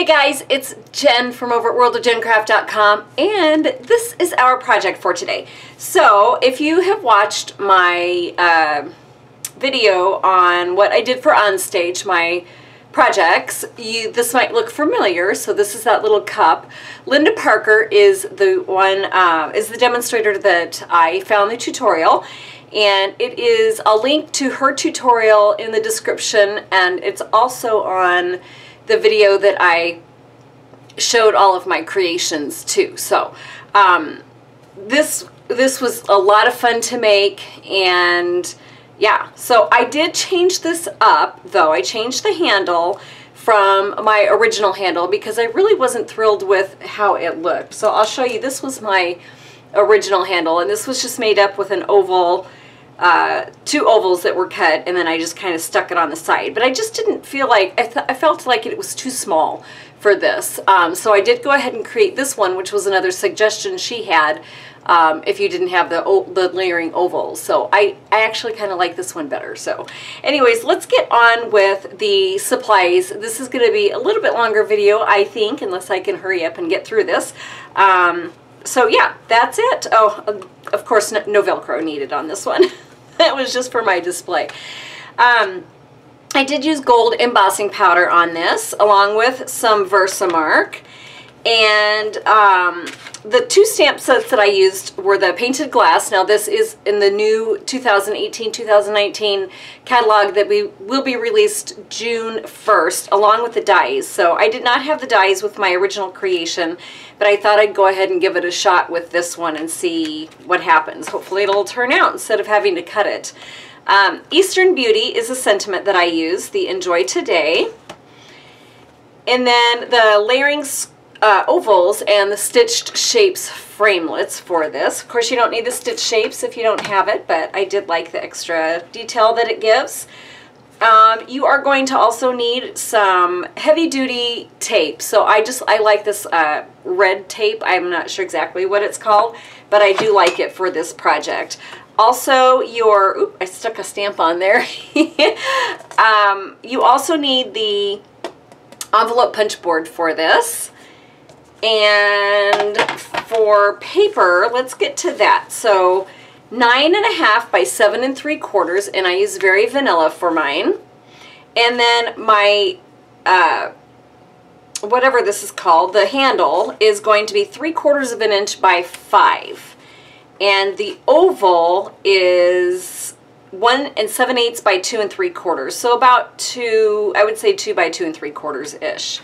Hey guys, it's Jen from over at worldofjencraft.com, and this is our project for today. So if you have watched my video on what I did for OnStage, my projects, this might look familiar. So this is that little cup. Linda Parker is the one, is the demonstrator that I found the tutorial. And it is, I'll link to her tutorial in the description, and it's also on the video that I showed all of my creations too. So this was a lot of fun to make, and yeah, so I did change this up though. I changed the handle from my original handle because I really wasn't thrilled with how it looked. So I'll show you, this was my original handle, and this was just made up with an oval, two ovals that were cut, and then I just kind of stuck it on the side. But I just didn't feel like, I felt like it was too small for this. So I did go ahead and create this one, which was another suggestion she had, if you didn't have the layering ovals. So I actually kind of like this one better. So anyways, let's get on with the supplies. This is going to be a little bit longer video, I think, unless I can hurry up and get through this. So yeah, that's it. Oh, of course, no Velcro needed on this one. That was just for my display. I did use gold embossing powder on this, along with some Versamark. And the two stamp sets that I used were the painted glass. Now this is in the new 2018-2019 catalog that will be released June 1st, along with the dies. So I did not have the dies with my original creation, but I thought I'd go ahead and give it a shot with this one and see what happens. Hopefully it'll turn out instead of having to cut it. Eastern Beauty is a sentiment that I use, the Enjoy Today. And then the layering ovals and the stitched shapes framelits for this. Of course, you don't need the stitch shapes if you don't have it, but I did like the extra detail that it gives. You are going to also need some heavy-duty tape. So I like this red tape. I'm not sure exactly what it's called, but I do like it for this project. Also, oop, I stuck a stamp on there. You also need the envelope punch board for this. And for paper, let's get to that. So 9.5 by 7 3/4, and I use Very Vanilla for mine. And then my, whatever this is called, the handle is going to be 3/4 inch by 5. And the oval is 1 7/8 by 2 3/4. So about 2, I would say 2 by 2 3/4-ish.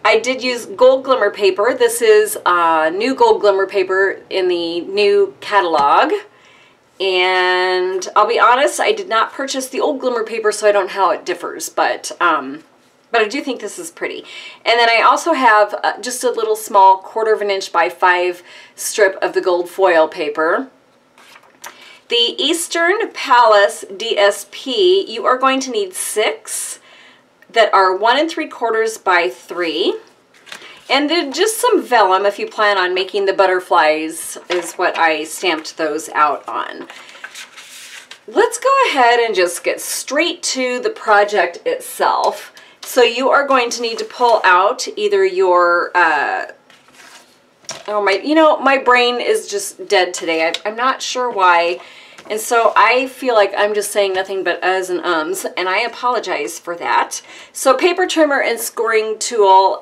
I did use gold glimmer paper. This is new gold glimmer paper in the new catalog. And I'll be honest, I did not purchase the old glimmer paper, so I don't know how it differs, but I do think this is pretty. And then I also have just a little small 1/4 inch by 5 strip of the gold foil paper. The Eastern Palace DSP, you are going to need 6 that are 1 3/4 by 3. And then just some vellum if you plan on making the butterflies is what I stamped those out on. Let's go ahead and just get straight to the project itself. So you are going to need to pull out either your, my brain is just dead today. I'm not sure why. And so I feel like I'm just saying nothing but uhs and ums, and I apologize for that. So paper trimmer and scoring tool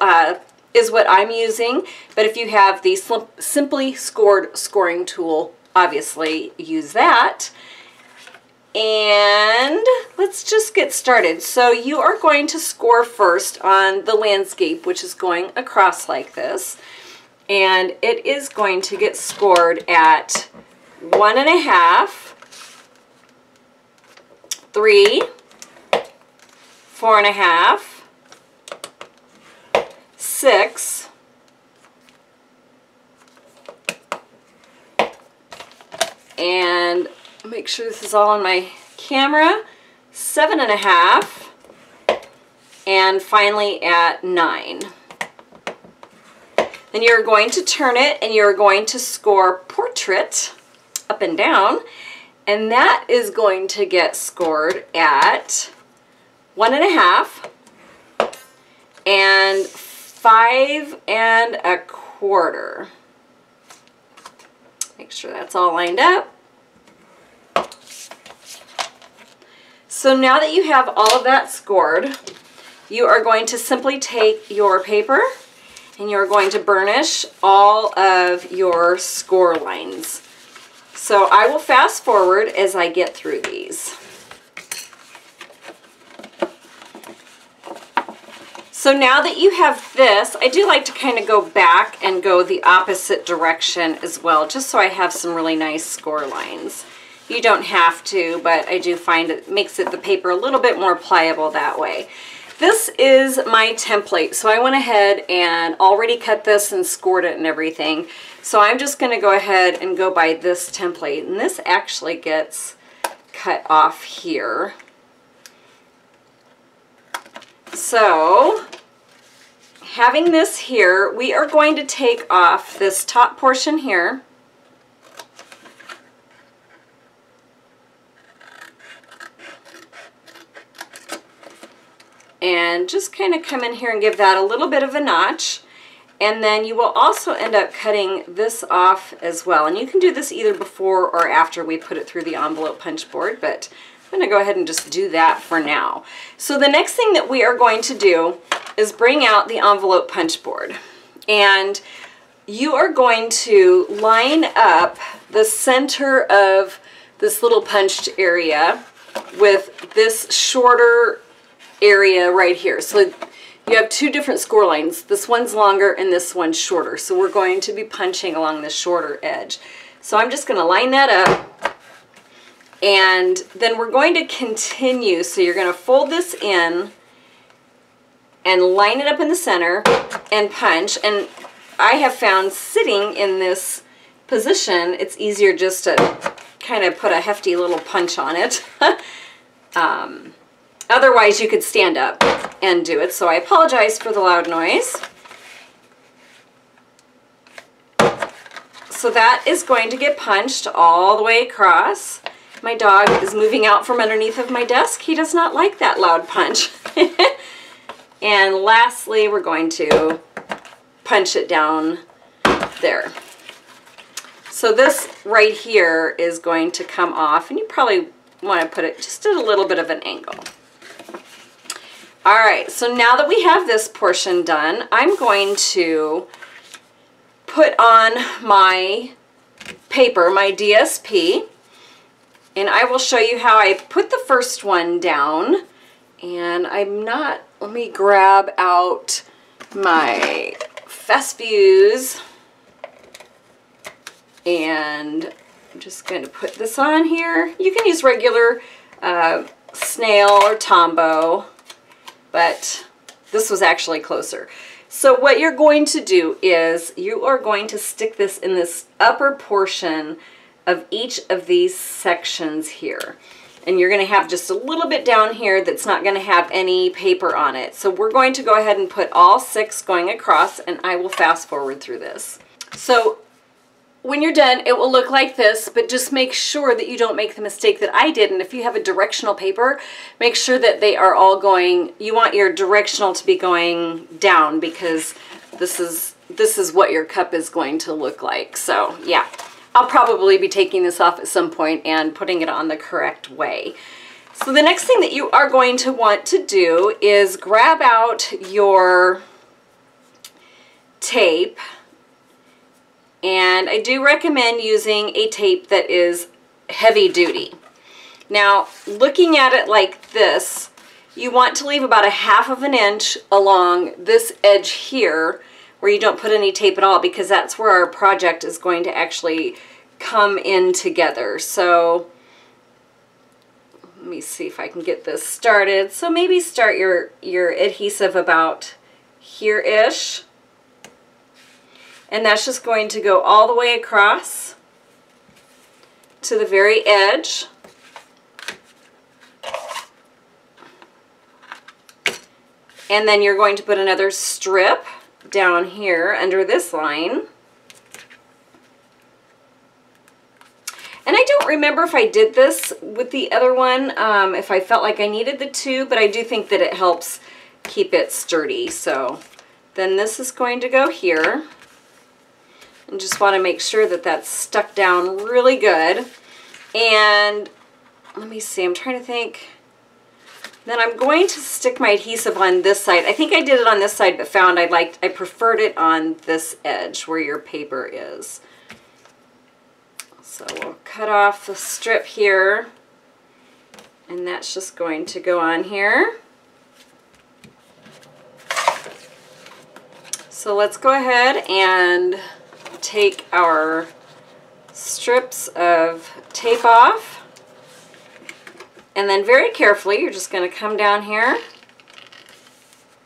is what I'm using, but if you have the Simply Scored scoring tool, obviously use that. And let's just get started. So you are going to score first on the landscape, which is going across like this, and it is going to get scored at 1.5, 3, 4.5, 6, and make sure this is all on my camera, 7.5, and finally at 9. Then you're going to turn it and you're going to score Portrait up and down, and that is going to get scored at 1.5 and 5 1/4. Make sure that's all lined up. So now that you have all of that scored, you are going to simply take your paper and you're going to burnish all of your score lines. So I will fast forward as I get through these. So now that you have this, I do like to kind of go back and go the opposite direction as well, just so I have some really nice score lines. You don't have to, but I do find it makes the paper a little bit more pliable that way. This is my template, so I went ahead and already cut this and scored it and everything. So I'm just going to go ahead and go by this template, and this actually gets cut off here. So having this here, we are going to take off this top portion here. And just kind of come in here and give that a little bit of a notch. And then you will also end up cutting this off as well. And you can do this either before or after we put it through the envelope punch board, but I'm going to go ahead and just do that for now. So the next thing that we are going to do is bring out the envelope punch board. And you are going to line up the center of this little punched area with this shorter area right here. So you have two different score lines. This one's longer and this one's shorter. So we're going to be punching along the shorter edge. So I'm just going to line that up. And then we're going to continue. So you're going to fold this in and line it up in the center and punch. And I have found sitting in this position, it's easier just to kind of put a hefty little punch on it. Otherwise, you could stand up and do it. So I apologize for the loud noise. So that is going to get punched all the way across. My dog is moving out from underneath of my desk. He does not like that loud punch. And lastly, we're going to punch it down there. So this right here is going to come off, and you probably want to put it just at a little bit of an angle. All right, so now that we have this portion done, I'm going to put on my paper, my DSP, and I will show you how I put the first one down. And let me grab out my Fesviews, and I'm just going to put this on here. You can use regular snail or Tombow, but this was actually closer. So what you're going to do is you are going to stick this in this upper portion of each of these sections here. And you're going to have just a little bit down here that's not going to have any paper on it. So we're going to go ahead and put all 6 going across, and I will fast forward through this. So when you're done, it will look like this, but just make sure that you don't make the mistake that I did. And if you have a directional paper, make sure that they are all going, you want your directional to be going down, because this is what your cup is going to look like. So yeah, I'll probably be taking this off at some point and putting it on the correct way. So the next thing that you are going to want to do is grab out your tape. And I do recommend using a tape that is heavy duty. Now, looking at it like this, you want to leave about a 1/2 inch along this edge here where you don't put any tape at all, because that's where our project is going to actually come in together. So let me see if I can get this started. So maybe start your adhesive about here-ish. And that's just going to go all the way across to the very edge. And then you're going to put another strip down here under this line. And I don't remember if I did this with the other one, if I felt like I needed the 2, but I do think that it helps keep it sturdy. So Then this is going to go here. And just want to make sure that that's stuck down really good. And let me see, I'm trying to think. Then I'm going to stick my adhesive on this side. I think I did it on this side, but found I preferred it on this edge where your paper is. So we'll cut off the strip here, and that's just going to go on here. So let's go ahead and take our strips of tape off. And then very carefully, you're just going to come down here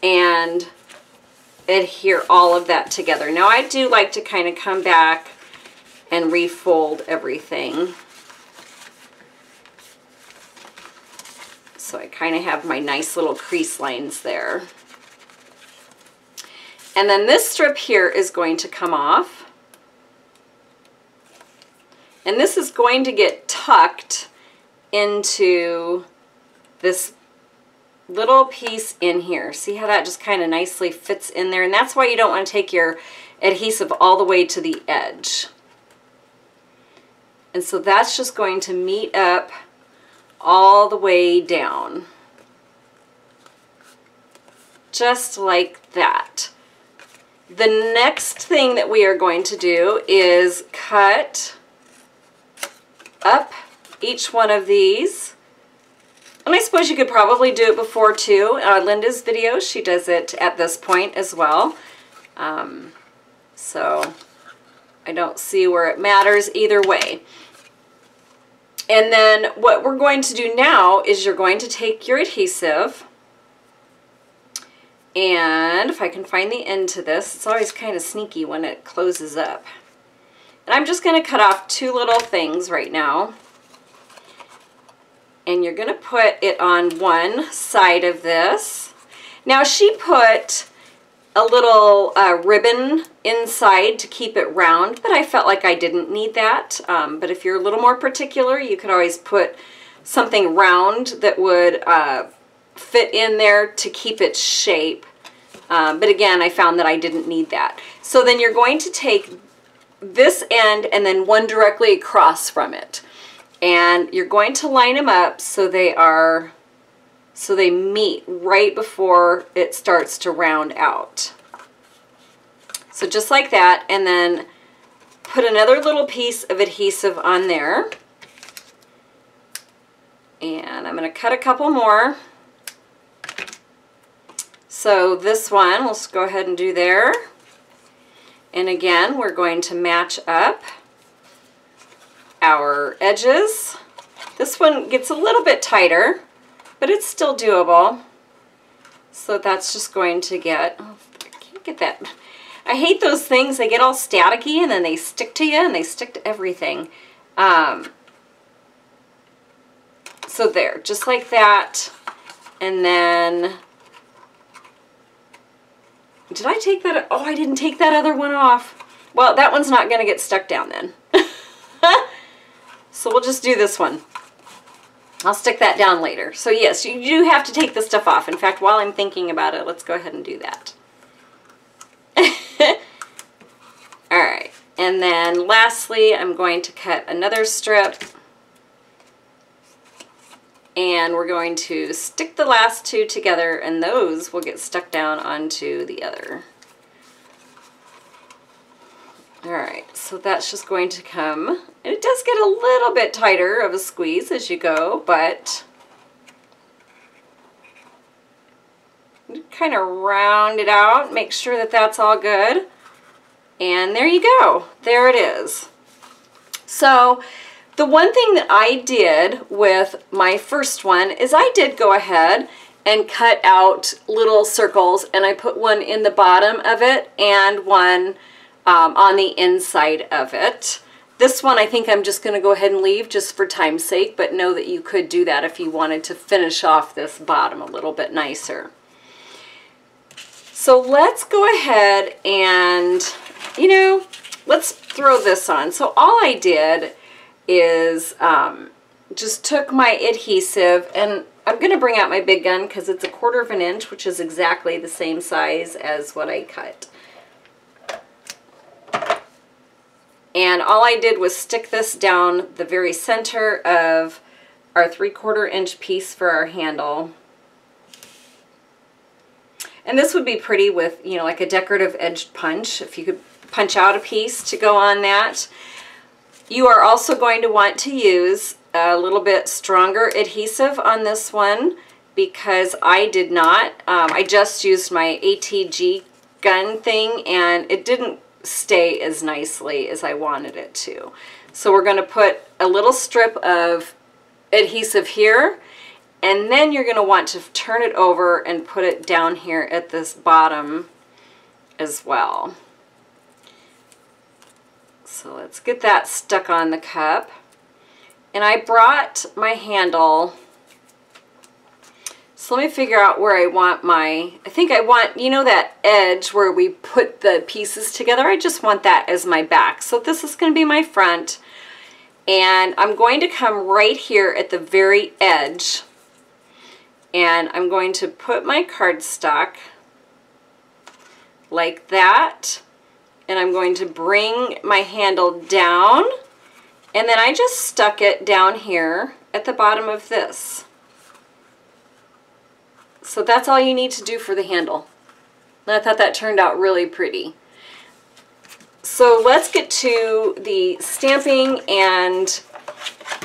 and adhere all of that together. Now I do like to kind of come back and refold everything. So I kind of have my nice little crease lines there. And then this strip here is going to come off. And this is going to get tucked into this little piece in here. See how that just kind of nicely fits in there? And that's why you don't want to take your adhesive all the way to the edge. And so that's just going to meet up all the way down. Just like that. The next thing that we are going to do is cut up each one of these. And I suppose you could probably do it before too. Linda's video, she does it at this point as well. So I don't see where it matters either way. And then what we're going to do now is you're going to take your adhesive, and if I can find the end to this, it's always kind of sneaky when it closes up. And I'm just going to cut off two little things right now. And you're going to put it on one side of this. Now she put a little ribbon inside to keep it round, but I felt like I didn't need that. But if you're a little more particular, you could always put something round that would fit in there to keep its shape. But again, I found that I didn't need that. So then you're going to take this end and then one directly across from it. And you're going to line them up so they meet right before it starts to round out. So just like that, and then put another little piece of adhesive on there. And I'm going to cut a couple more. So this one, we'll just go ahead and do there. And again, we're going to match up our edges. This one gets a little bit tighter, but it's still doable. So that's just going to get, oh, I can't get that. I hate those things. They get all staticky and then they stick to you and they stick to everything. So there, just like that. And then, did I take that? Oh, I didn't take that other one off. Well, that one's not going to get stuck down then. So we'll just do this one. I'll stick that down later. So yes, you do have to take the stuff off. In fact, while I'm thinking about it, let's go ahead and do that. Alright, and then lastly, I'm going to cut another strip. And we're going to stick the last two together, and those will get stuck down onto the other. Alright, so that's just going to come, and it does get a little bit tighter of a squeeze as you go, but kind of round it out, make sure that that's all good, and there you go. There it is. So the one thing that I did with my first one is I did go ahead and cut out little circles, and I put one in the bottom of it and one on the inside of it. This one I think I'm just going to go ahead and leave just for time's sake, but know that you could do that if you wanted to finish off this bottom a little bit nicer. So let's go ahead and, you know, let's throw this on. So all I did is just took my adhesive, and I'm going to bring out my big gun because it's 1/4 of an inch, which is exactly the same size as what I cut. And all I did was stick this down the very center of our 3/4 inch piece for our handle. And this would be pretty with, you know, like a decorative edged punch, if you could punch out a piece to go on that. You are also going to want to use a little bit stronger adhesive on this one because I did not. I just used my ATG gun thing and it didn't stay as nicely as I wanted it to. So we're going to put a little strip of adhesive here, and then you're going to want to turn it over and put it down here at this bottom as well. So let's get that stuck on the cup. And I brought my handle, so let me figure out where I want my, I think I want, you know, that edge where we put the pieces together, I just want that as my back. So this is going to be my front, and I'm going to come right here at the very edge, and I'm going to put my cardstock like that, and I'm going to bring my handle down, and then I just stuck it down here at the bottom of this. So that's all you need to do for the handle. And I thought that turned out really pretty. So let's get to the stamping and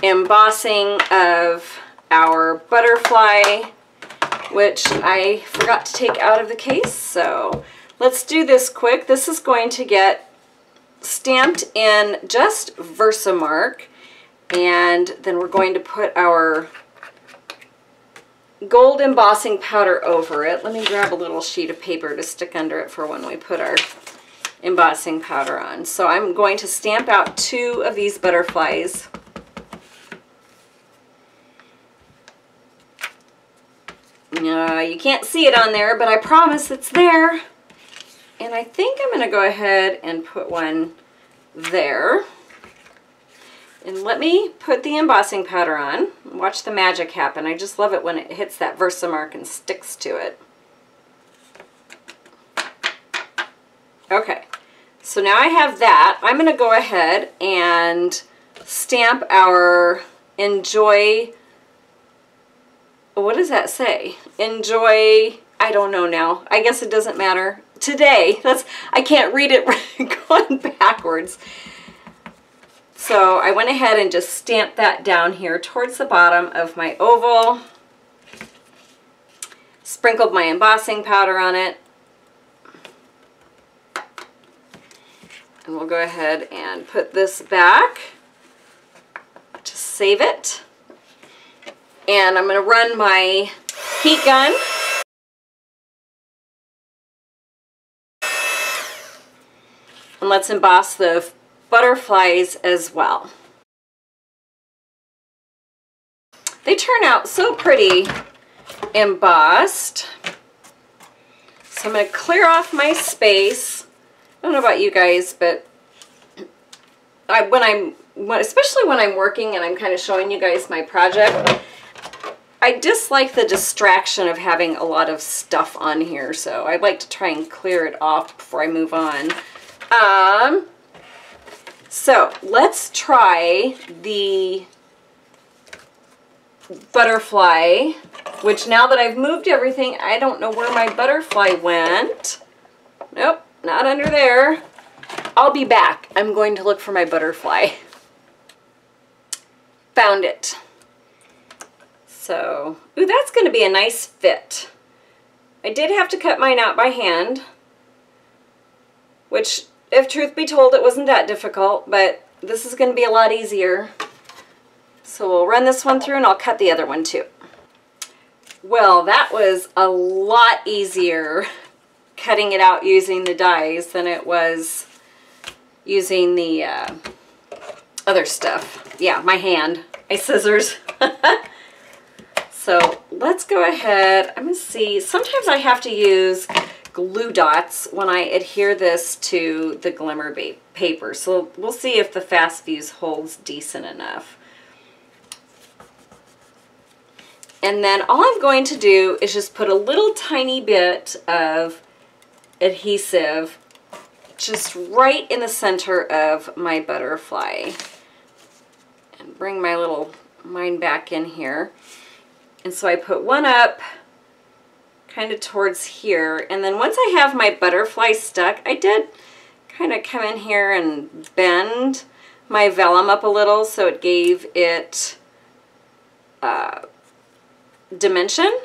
embossing of our butterfly, which I forgot to take out of the case. So let's do this quick. This is going to get stamped in just Versamark, and then we're going to put our gold embossing powder over it. Let me grab a little sheet of paper to stick under it for when we put our embossing powder on. So I'm going to stamp out 2 of these butterflies. You can't see it on there, but I promise it's there. And I think I'm going to go ahead and put one there. And let me put the embossing powder on. Watch the magic happen. I just love it when it hits that Versamark and sticks to it. Okay, so now I have that. I'm going to go ahead and stamp our Enjoy. What does that say? Enjoy, I don't know now. I guess it doesn't matter. Today, I can't read it going backwards. So I went ahead and just stamped that down here towards the bottom of my oval. Sprinkled my embossing powder on it. And we'll go ahead and put this back to save it. And I'm going to run my heat gun. And let's emboss the butterflies as well. They turn out so pretty embossed. So I'm going to clear off my space. I don't know about you guys, but especially when I'm working and I'm kind of showing you guys my project, I dislike the distraction of having a lot of stuff on here, so I'd like to try and clear it off before I move on. So let's try the butterfly, which now that I've moved everything, I don't know where my butterfly went. Nope, not under there. I'll be back. I'm going to look for my butterfly. Found it. So, ooh, that's going to be a nice fit. I did have to cut mine out by hand, which, if truth be told, it wasn't that difficult, but this is going to be a lot easier. So we'll run this one through and I'll cut the other one too. Well, that was a lot easier cutting it out using the dies than it was using the other stuff. Yeah, my hand, my scissors. So let's go ahead. I'm going to see. Sometimes I have to use glue dots when I adhere this to the glimmer paper. So we'll see if the Fast Fuse holds decent enough. And then all I'm going to do is just put a little tiny bit of adhesive just right in the center of my butterfly. And bring mine back in here. And so I put one up kind of towards here. And then once I have my butterfly stuck, I did kind of come in here and bend my vellum up a little so it gave it dimension.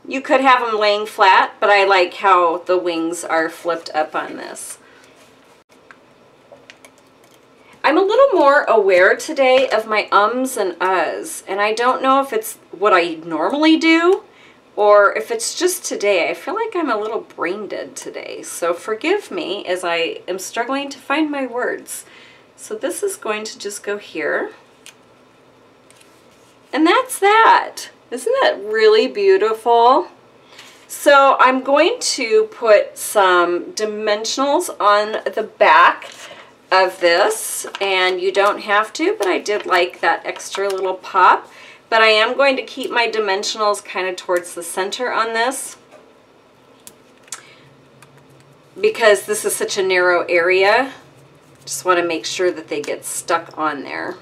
You could have them laying flat, but I like how the wings are flipped up on this. I'm a little more aware today of my ums and uhs, and I don't know if it's what I normally do or if it's just today. I feel like I'm a little brain dead today, so forgive me as I am struggling to find my words. So this is going to just go here. And that's that. Isn't that really beautiful? So I'm going to put some dimensionals on the back of this, and you don't have to, but I did like that extra little pop. But I am going to keep my dimensionals kind of towards the center on this because this is such a narrow area. Just want to make sure that they get stuck on there.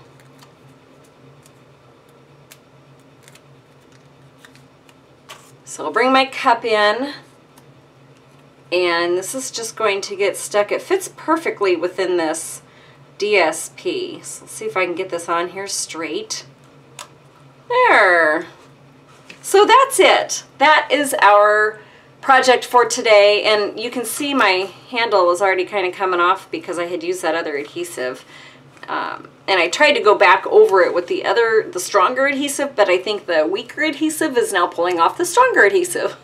So I'll bring my cup in, and this is just going to get stuck. It fits perfectly within this DSP. So let's see if I can get this on here straight. There. So that's it. That is our project for today, and you can see my handle is already kind of coming off because I had used that other adhesive. And I tried to go back over it with the stronger adhesive, but I think the weaker adhesive is now pulling off the stronger adhesive.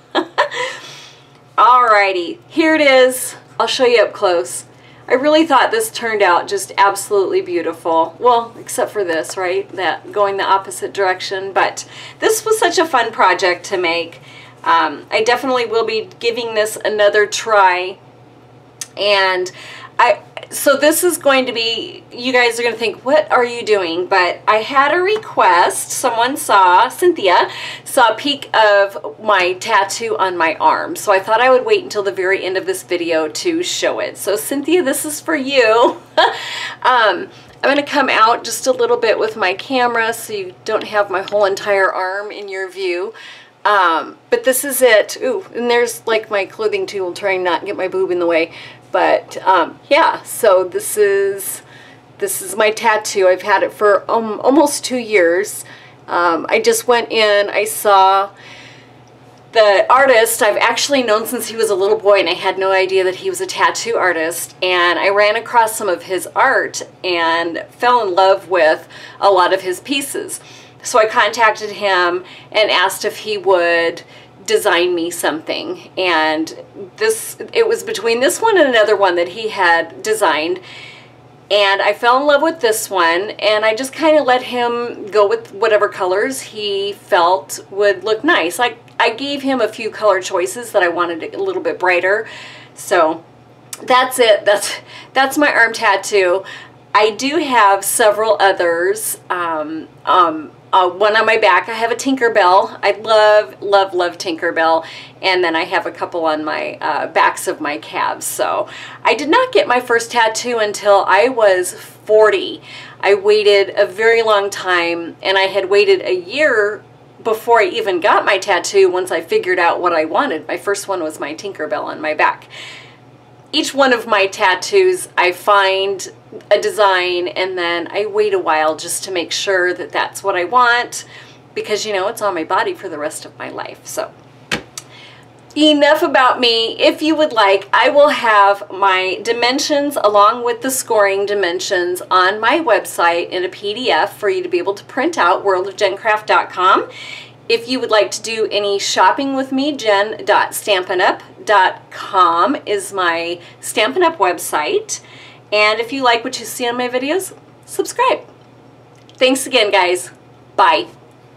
Alrighty, here it is. I'll show you up close. I really thought this turned out just absolutely beautiful. Well, except for this, right? That going the opposite direction. But this was such a fun project to make. I definitely will be giving this another try. And so this is going to be, you guys are going to think, what are you doing? But I had a request. Someone saw, Cynthia, saw a peek of my tattoo on my arm. So I thought I would wait until the very end of this video to show it. So Cynthia, this is for you. I'm going to come out just a little bit with my camera so you don't have my whole entire arm in your view. But this is it. Ooh, and there's like my clothing tool trying not to get my boob in the way. But yeah, so this is my tattoo. I've had it for almost 2 years. I just went in, I saw the artist I've actually known since he was a little boy, and I had no idea that he was a tattoo artist. And I ran across some of his art and fell in love with a lot of his pieces. So I contacted him and asked if he would design me something, and it was between this one and another one that he had designed, and I fell in love with this one, and I just kind of let him go with whatever colors he felt would look nice. I gave him a few color choices that I wanted a little bit brighter. So that's it. That's my arm tattoo. I do have several others. One on my back, I have a Tinkerbell. I love Tinkerbell. And then I have a couple on my backs of my calves. So I did not get my first tattoo until I was 40. I waited a very long time, and I had waited a year before I even got my tattoo once I figured out what I wanted. My first one was my Tinkerbell on my back. Each one of my tattoos, I find a design and then I wait a while just to make sure that that's what I want, because you know it's on my body for the rest of my life. So enough about me. If you would like, I will have my dimensions along with the scoring dimensions on my website in a PDF for you to be able to print out, worldofjencraft.com. If you would like to do any shopping with me, jen.stampinup.com is my Stampin' Up website. And if you like what you see on my videos, subscribe. Thanks again, guys. Bye.